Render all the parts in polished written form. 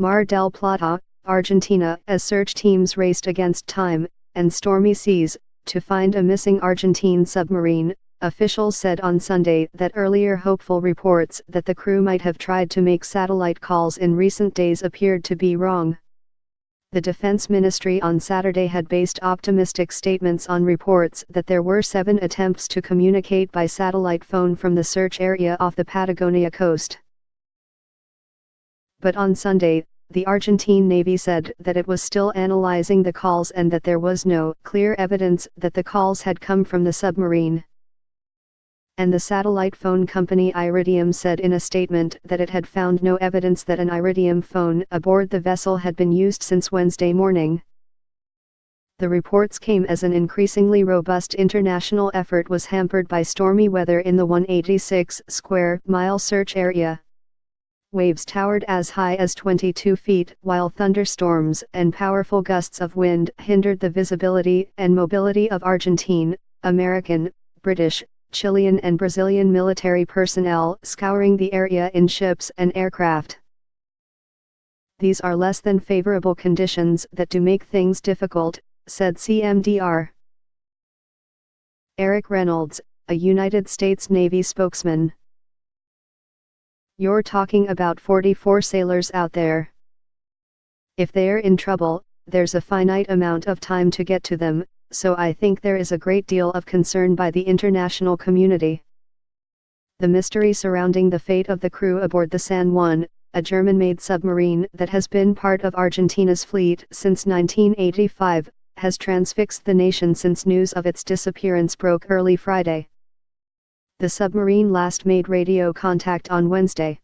Mar del Plata, Argentina, as search teams raced against time and stormy seas to find a missing Argentine submarine. Officials said on Sunday that earlier hopeful reports that the crew might have tried to make satellite calls in recent days appeared to be wrong. The Defense Ministry on Saturday had based optimistic statements on reports that there were 7 attempts to communicate by satellite phone from the search area off the Patagonia coast. But on Sunday, the Argentine Navy said that it was still analyzing the calls and that there was no clear evidence that the calls had come from the submarine. And the satellite phone company Iridium said in a statement that it had found no evidence that an Iridium phone aboard the vessel had been used since Wednesday morning. The reports came as an increasingly robust international effort was hampered by stormy weather in the 186 square mile search area. Waves towered as high as 22 feet, while thunderstorms and powerful gusts of wind hindered the visibility and mobility of Argentine, American, British, Chilean and Brazilian military personnel scouring the area in ships and aircraft. These are less than favorable conditions that do make things difficult, said CMDR. Eric Reynolds, a United States Navy spokesman. You're talking about 44 sailors out there. If they're in trouble, there's a finite amount of time to get to them, so I think there is a great deal of concern by the international community. The mystery surrounding the fate of the crew aboard the San Juan, a German-made submarine that has been part of Argentina's fleet since 1985, has transfixed the nation since news of its disappearance broke early Friday. The submarine last made radio contact on Wednesday.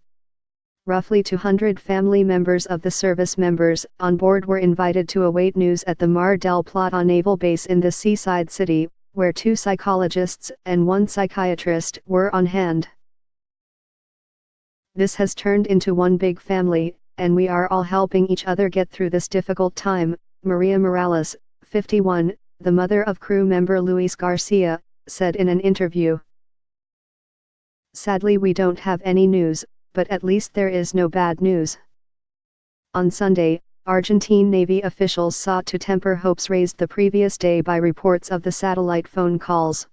Roughly 200 family members of the service members on board were invited to await news at the Mar del Plata naval base in the seaside city, where 2 psychologists and 1 psychiatrist were on hand. This has turned into one big family, and we are all helping each other get through this difficult time, Maria Morales, 51, the mother of crew member Luis Garcia, said in an interview. Sadly, we don't have any news, but at least there is no bad news. On Sunday, Argentine Navy officials sought to temper hopes raised the previous day by reports of the satellite phone calls.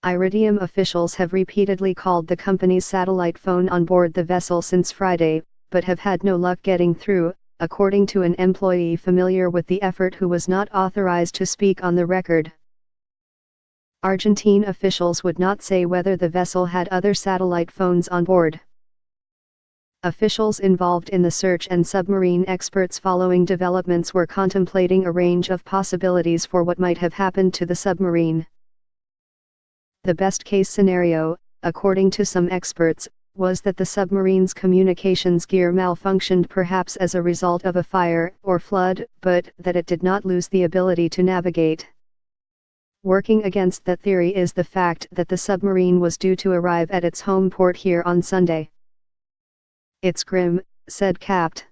Iridium officials have repeatedly called the company's satellite phone on board the vessel since Friday, but have had no luck getting through, according to an employee familiar with the effort who was not authorized to speak on the record. Argentine officials would not say whether the vessel had other satellite phones on board. Officials involved in the search and submarine experts following developments were contemplating a range of possibilities for what might have happened to the submarine. The best-case scenario, according to some experts, was that the submarine's communications gear malfunctioned perhaps as a result of a fire or flood, but that it did not lose the ability to navigate. Working against that theory is the fact that the submarine was due to arrive at its home port here on Sunday. It's grim, said Capt.